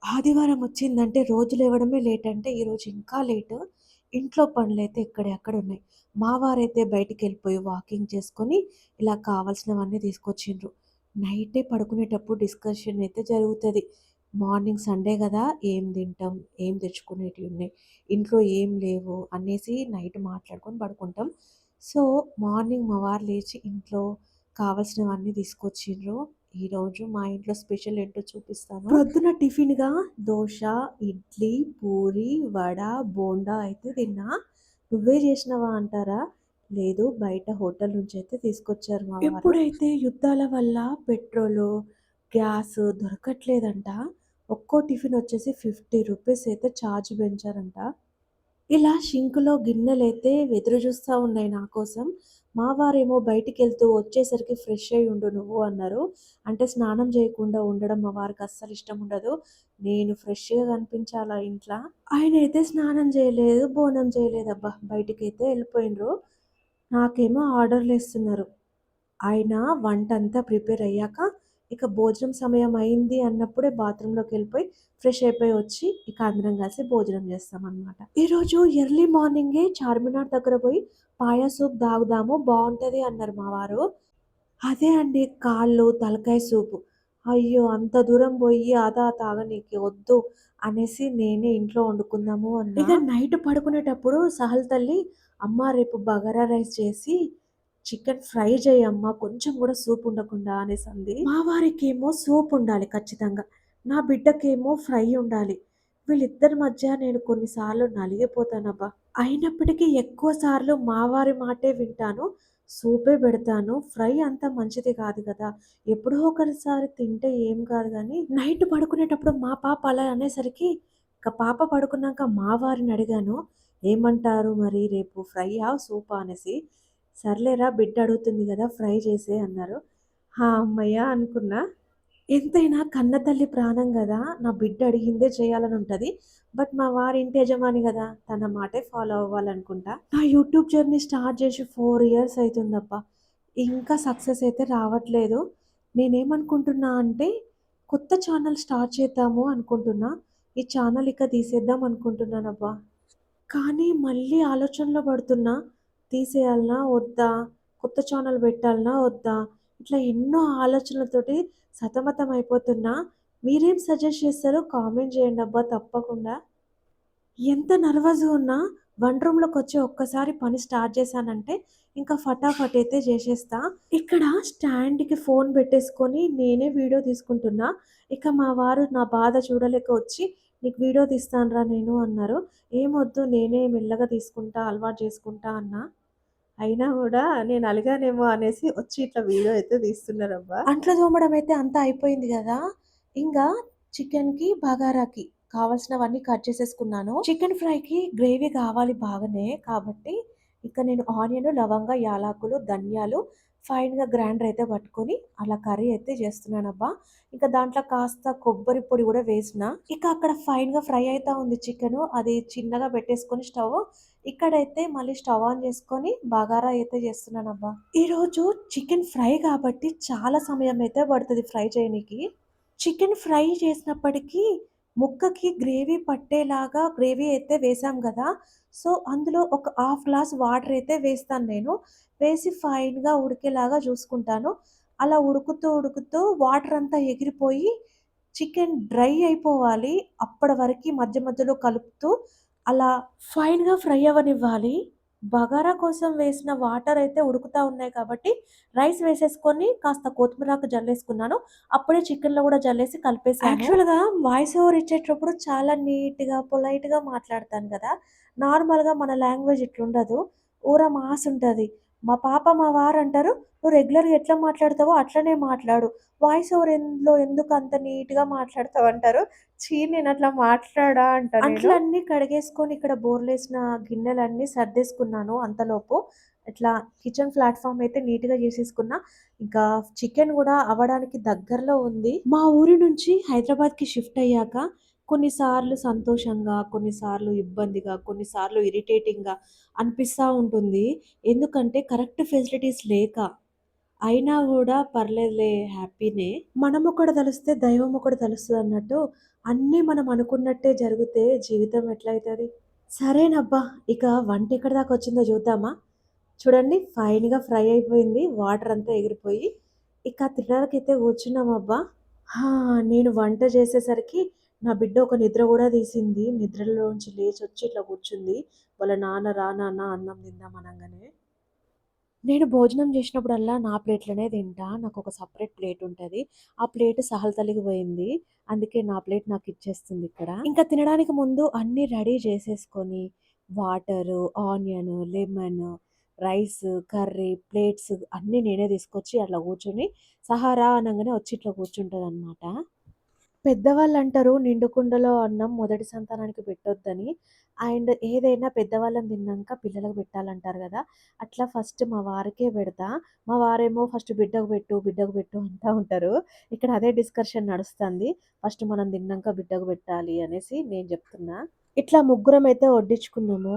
ఆదివారం వచ్చిందంటే రోజు లేవడమే లేట్ అంటే ఈరోజు ఇంకా లేటు. ఇంట్లో పనులైతే ఎక్కడియి అక్కడున్నాయి. మా వారైతే బయటికెళ్ళిపోయి వాకింగ్ చేసుకొని ఇలా కావాల్సినవన్నీ తీసుకొచ్చిండ్రు. నైటే పడుకునేటప్పుడు డిస్కషన్ అయితే జరుగుతది. మార్నింగ్ సండే గదా! ఏం తింటాం? ఏం తెచ్చుకునేటియున్నాయి? ఇంట్లో ఏం లేవు అనేసి నైట్ మాట్లాడుకొని పడుకుంటాం. సో, మార్నింగ్ మా వారు లేచి ఇంట్లో కావాల్సినవన్నీ తీసుకొచ్చిండ్రు. ఈరోజు మా ఇంట్లో స్పెషల్ ఏంటో చూపిస్తాను. ప్రొద్దున టిఫిన్‌గా దోస, ఇడ్లీ, పూరి, వడ, బోండా అయితే తిన్నా. "నువ్వే చేసినవా?" అంటారా? లేదు, బయట హోటల్ నుంచయితే తీసుకొచ్చారు మా వారు. ఎప్పుడైతే యుద్ధాల వల్ల పెట్రోలు, గ్యాసు దొరకట్లేదంట. ఒక్కో టిఫిన్ వచ్చేసి ₹50 అయితే ఛార్జ్ పెంచారంట. ఇలా షింక్‌లో గిన్నెలైతే ఎదురు జూస్తా ఉన్నాయి నా కోసం. మా వారేమో బయటికెళ్తూ వచ్చేసరికి ఫ్రెష్ అయ్యి ఉండు నువ్వు అన్నారు. అంటే స్నానం జేయకుండా ఉండడం మా వారికి అస్సలు ఇష్టముండదు. నేను ఫ్రెష్‌గా కనిపించాలా ఇంట్ల. ఆయనైతే స్నానం జేయలేదు, బోనం జేయలేదబ్బా! బయటికైతే ఎళ్ళిపోయిండ్రు. నాకేమో ఆర్డర్‌లేస్తున్నారు. ఆయన వంటంతా ప్రిపేర్ అయ్యాక, ఇక భోజనం సమయం అయింది అన్నప్పుడే బాత్రూమ్‌లోకెళ్ళిపోయి, ఫ్రెష్ అయిపోయి వచ్చి, ఇక అందరం కలిసి భోజనం చేస్తామనమాట. ఈరోజు ఎర్లీ మార్నింగే చార్మినార్ దగ్గర పోయి పాయా సూప్ తాగుదాము బావుంటది అన్నారు మా వారు. అదే అండి కాళ్ళు, తలకాయ సూపు. అయ్యో! అంత దూరం పోయి అదా తాగనీకి వద్దు అనేసి నేనే ఇంట్లో వండుకుందాము అన్నా. ఇక నైట్ పడుకునేటప్పుడు సహల్ తల్లి, "అమ్మ రేపు బగారా రైస్ చేసి చికెన్ ఫ్రై చెయ్యమ్మా కొంచెం కూడా సూప్ ఉండకుండా" అనేసంది. మా వారికేమో సూప్ ఉండాలి ఖచ్చితంగా. నా బిడ్డకేమో ఫ్రై ఉండాలి. వీళ్ళిద్దరి మధ్య నేను కొన్ని సార్లు నలిగిపోతానబ్బా! అయినప్పటికీ ఎక్కువ సార్లు మా వారి మాటే వింటాను. సూపే బెడతాను. ఫ్రై అంత మంచిది కాదు గదా! ఎప్పుడో ఒకసారి తింటే ఏం కాదు గానీ, నైట్ పడుకునేటప్పుడు మా పాప అలా అనేసరికి, ఇక పాప పడుకున్నాక మా వారిని అడిగాను. "ఏమంటారు మరి రేపు ఫ్రైయా? సూపా?" అనేసి. "సర్లేరా బిడ్డ అడుగుతుంది గదా! ఫ్రై చేసేయి" అన్నారు. హమ్మయ్య! అనుకున్నా. ఎంతైనా కన్నతల్లి ప్రాణం గదా! నా బిడ్డ అడిగిందే చేయాలని ఉంటది. బట్ మా వారు ఇంటి యజమాని గదా! తన మాటే ఫాలో అవ్వాలనుకుంటా. నా యూట్యూబ్ జర్నీ స్టార్ట్ చేసి 4 ఇయర్స్ అయితుందబ్బా! ఇంకా సక్సెస్ అయితే రావట్లేదు. నేనేమనుకుంటున్నా అంటే కొత్త ఛానల్ స్టార్ట్ చేద్దాము అనుకుంటున్నా. ఈ ఛానల్ ఇక తీసేద్దాం అనుకుంటున్నానబ్బా! కానీ మళ్ళీ ఆలోచనలో పడుతున్నా. తీసేయాలనా? వద్దా? కొత్త ఛానల్ పెట్టాలనా? వద్దా? ఇట్లా ఎన్నో ఆలోచనలతోటి సతమతం అయిపోతున్నా. మీరేం సజెస్ట్ చేస్తారో కామెంట్ చేయండబ్బా తప్పకుండా. ఎంత నర్వస్‌గా ఉన్నా వంట రూమ్‌లోకొచ్చి ఒక్కసారి పని స్టార్ట్ చేశానంటే, ఇంకా ఫటాఫట్ అయితే చేసేస్తా. ఇక్కడ స్టాండ్‌కి ఫోన్ పెట్టేసుకొని నేనే వీడియో తీసుకుంటున్నా. ఇక మా వారు నా బాధ చూడలేక వచ్చి, "నీకు వీడియో తీస్తానురా నేను" అన్నారు. "ఏమొద్దు నేనే మెల్లగా తీసుకుంటా, అలవాటు చేసుకుంటా" అన్నా. అయినా గూడా నేను అలిగానేమో అనేసి వచ్చి ఇట్లా వీడియో అయితే తీస్తున్నారబ్బా! అంట్లు తోమడం అయితే అంతా అయిపోయింది గదా! ఇంగా చికెన్‌కి, బగారాకి కావాల్సినవన్నీ కట్ చేసేసుకున్నాను. చికెన్ ఫ్రైకి గ్రేవీ కావాలి బాగానే. కాబట్టి ఇక నేను ఆనియను, లవంగా, యాలకులు, ధనియాలు ఫైన్‌గా గ్రైండర్ అయితే పట్టుకొని అలా కర్రీ అయితే చేస్తున్నానబ్బా! ఇక దాంట్లో కాస్త కొబ్బరి పొడి గూడా వేసిన. ఇక అక్కడ ఫైన్‌గా ఫ్రై అయితా ఉంది చికెను. అది చిన్నగా పెట్టేసుకొని స్టవ్ ఇక్కడైతే మళ్ళీ స్టవ్ ఆన్ చేసుకొని బగారా అయితే చేస్తున్నానబ్బా! ఈరోజు చికెన్ ఫ్రై కాబట్టి చాలా సమయం అయితే పడతది ఫ్రై చేయనీకి. చికెన్ ఫ్రై చేసినప్పటికీ ముక్కకి గ్రేవీ పట్టేలాగా గ్రేవీ అయితే వేసాం గదా! సో, అందులో ఒక హాఫ్ గ్లాస్ వాటర్ అయితే వేస్తాను నేను. వేసి ఫైన్‌గా ఉడికేలాగా చూసుకుంటాను. అలా ఉడుకుతూ, ఉడుకుతూ వాటర్ అంతా ఎగిరిపోయి చికెన్ డ్రై అయిపోవాలి. అప్పటి వరకి మధ్య మధ్యలో కలుపుతూ అలా ఫైన్‌గా ఫ్రై అవ్వనివ్వాలి. బగారా కోసం వేసిన వాటర్ అయితే ఉడుకుతా ఉన్నాయి కాబట్టి రైస్ వేసేసుకొని కాస్త కొత్తిమీరాకు జల్లేసుకున్నాను. అప్పుడే చికెన్‌లో గూడా జల్లేసి కలిపేసాను. యాక్చువల్‌గా వాయిస్ ఓవర్ ఇచ్చేటప్పుడు చాలా నీట్‌గా, పొలైట్‌గా మాట్లాడతాను గదా! నార్మల్‌గా మన లాంగ్వేజ్ ఇట్లుండదు. ఊర మాస్ ఉంటది. మా పాప, మా వారంటారు, "నువ్వు రెగ్యులర్‌గా ఎట్లా మాట్లాడతావో అట్లనే మాట్లాడు. వాయిస్ ఓవర్ ఎందుకు అంత నీట్‌గా మాట్లాడతావంటారు." ఛీ! నేనట్లా మాట్లాడా అంట నేను. అంట్లన్నీ కడిగేసుకొని ఇక్కడ బోర్లేసిన గిన్నెలన్నీ సర్దేసుకున్నాను అంతలోపు. ఇట్లా కిచెన్ ప్లాట్‌ఫార్మ్ అయితే నీట్‌గా చేసేసుకున్నా. ఇంకా చికెన్ గూడా అవ్వడానికి దగ్గరలో ఉంది. మా ఊరి నుంచి హైదరాబాద్‌కి షిఫ్ట్ అయ్యాక కొన్నిసార్లు సంతోషంగా, కొన్నిసార్లు ఇబ్బందిగా, కొన్నిసార్లు ఇరిటేటింగ్‌గా అనిపిస్తా ఉంటుంది. ఎందుకంటే కరెక్ట్ ఫెసిలిటీస్ లేక. అయినా గూడా పర్లేదులే హ్యాపీనే. మనమొకటి తలుస్తే దైవం ఒకటి తలుస్తదన్నట్టు అన్నీ మనం అనుకున్నట్టే జరిగితే జీవితం ఎట్లయితది? సరేనబ్బా! ఇక వంటెక్కడి దాకొచ్చిందో జూద్దామా? చూడండి ఫైన్‌గా ఫ్రై అయిపోయింది. వాటరంతా ఎగిరిపోయి, ఇక తినడానికైతే కూర్చున్నామబ్బా! ఆ! నేను వంట చేసేసరికి నా బిడ్డ ఒక నిద్ర గూడా తీసింది. నిద్రలోంచి లేచొచ్చి ఇట్లా కూర్చుంది. వాళ్ళ నాన్న రా నాన్న అన్నం తిందాం అనంగానే. నేను భోజనం చేసినప్పుడల్లా నా ప్లేట్‌లోనే తింటా. నాకొక సెపరేట్ ప్లేట్ ఉంటది. ఆ ప్లేట్ సహల్ తల్లికి పోయింది. అందుకే నా ప్లేట్ నాకిచ్చేస్తుందిక్కడ. ఇంకా తినడానికి ముందు అన్నీ రెడీ చేసేసుకొని water, onion, lemon, rice, curry, plates అన్నీ నేనే తీసుకొచ్చి అట్లా కూర్చొని సహా రా అనంగానే వచ్చి ఇట్లా కూర్చుంటదనమాట. పెద్దవాళ్ళంటారు నిండు కుండలో అన్నం మొదటి సంతానానికి పెట్టొద్దని. అండ్ ఏదైనా పెద్దవాళ్ళం తిన్నాక పిల్లలకు పెట్టాలంటారు గదా! అట్లా ఫస్ట్ మా వారికే పెడతా. మా వారేమో ఫస్ట్ బిడ్డకు పెట్టు, బిడ్డకు పెట్టు అంటా ఉంటారు. ఇక్కడ అదే డిస్కషన్ నడుస్తుంది. ఫస్ట్ మనం తిన్నాక బిడ్డకు పెట్టాలి అనేసి నేను జెప్తున్నా. ఇట్లా ముగ్గురమైతే వడ్డించుకున్నాము.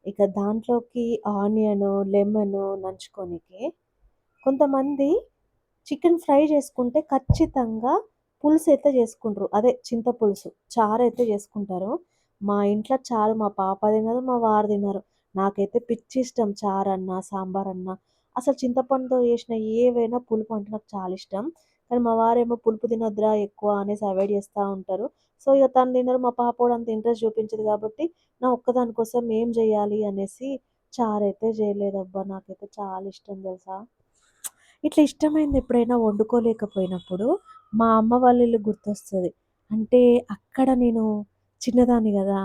ఇక దాంట్లోకి ఆనియను, లెమను నంచుకోనికి కొంతమంది చికెన్ ఫ్రై చేసుకుంటే ఖచ్చితంగా పులుసైతే చేసుకుంట్రు. అదే చింత పులుసు. చారైతే చేసుకుంటారు. మా ఇంట్లో చారు మా పాప తినదు, మా వారు తినరు. నాకైతే పిచ్చిష్టం చారన్నా, సాంబారన్నా. అసలు చింతపండుతో చేసిన ఏవైనా పులుపు అంటే నాకు చాలా ఇష్టం. కానీ మా వారేమో పులుపు తినొద్దురా ఎక్కువ అనేసి అవాయిడ్ చేస్తా ఉంటారు. సో, ఇగ తను తినరు. మా పాప కూడా అంత ఇంట్రెస్ట్ చూపించదు కాబట్టి, నా ఒక్కదాని కోసం ఏం చేయాలి అనేసి చారైతే చేయలేదబ్బా! నాకైతే చాలా ఇష్టం తెలుసా? ఇట్లా ఇష్టమైంది ఎప్పుడైనా వండుకోలేకపోయినప్పుడు, మా అమ్మ వాళ్ళ ఇల్లు గుర్తొస్తది. అంటే అక్కడ నేను చిన్నదాన్ని గదా!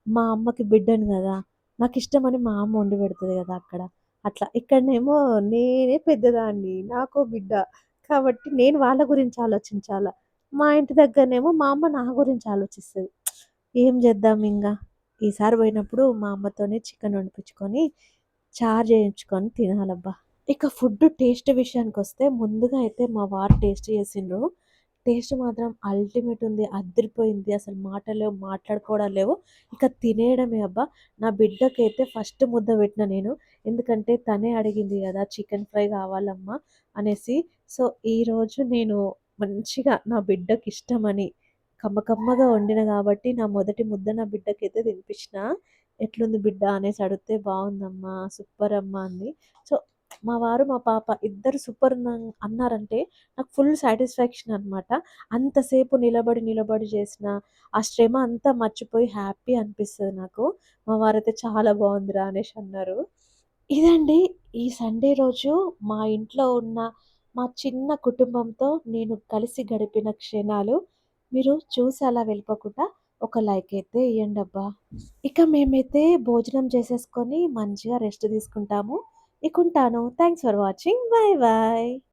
మా అమ్మకి బిడ్డని గదా! నాకిష్టమని మా అమ్మ వండి పెడతది గదా అక్కడ. అట్లా. ఇక్కడనేమో నేనే పెద్దదాన్ని. నాకో బిడ్డ. కాబట్టి నేను వాళ్ళ గురించి ఆలోచించాల. మా ఇంటి దగ్గరనేమో మా అమ్మ నా గురించి ఆలోచిస్తది. ఏం చేద్దాం ఇంగ? ఈసారి పోయినప్పుడు మా అమ్మతోనే చికెన్ వండిపించుకొని, చారు చేయించుకొని తినాలబ్బా! ఇక ఫుడ్ టేస్ట్ విషయానికొస్తే ముందుగా అయితే మా వారు టేస్ట్ చేసిండ్రు. టేస్ట్ మాత్రం అల్టిమేట్ ఉంది. అద్దిరిపోయింది. అసలు మాటలు లేవు, మాట్లాడుకోవడాలు లేవు. ఇక తినేయడమే అబ్బా! నా బిడ్డకైతే ఫస్ట్ ముద్ద పెట్టిన నేను. ఎందుకంటే తనే అడిగింది గదా! చికెన్ ఫ్రై కావాలమ్మా అనేసి. సో, ఈరోజు నేను మంచిగా నా బిడ్డకిష్టమని కమ్మగా వండిన గాబట్టి నా మొదటి ముద్ద నా బిడ్డకైతే తినిపించిన. "ఎట్లుంది బిడ్డ?" అనేసి అడిగితే, "బావుందమ్మా, సూపర్ అమ్మా" అంది. సో, మా వారు, మా పాప ఇద్దరు సూపర్ అన్నారంటే నాకు ఫుల్ సాటిస్ఫాక్షన్ అనమాట. అంతసేపు నిలబడి చేసిన ఆ శ్రమ అంతా మర్చిపోయి హ్యాపీ అనిపిస్తది నాకు. మా వారైతే "చాలా బావుందిరా" అనేసి అన్నారు. ఇదండి ఈ సండే రోజు మా ఇంట్లో ఉన్న మా చిన్న కుటుంబంతో నేను కలిసి గడిపిన క్షణాలు. మీరు చూసి అలా వెళ్ళిపోకుండా ఒక లైక్ అయితే ఇయ్యండబ్బా! ఇక మేమైతే భోజనం చేసేసుకొని మంచిగా రెస్ట్ తీసుకుంటాము. ఇకుంటాను. Thanks for watching. Bye bye.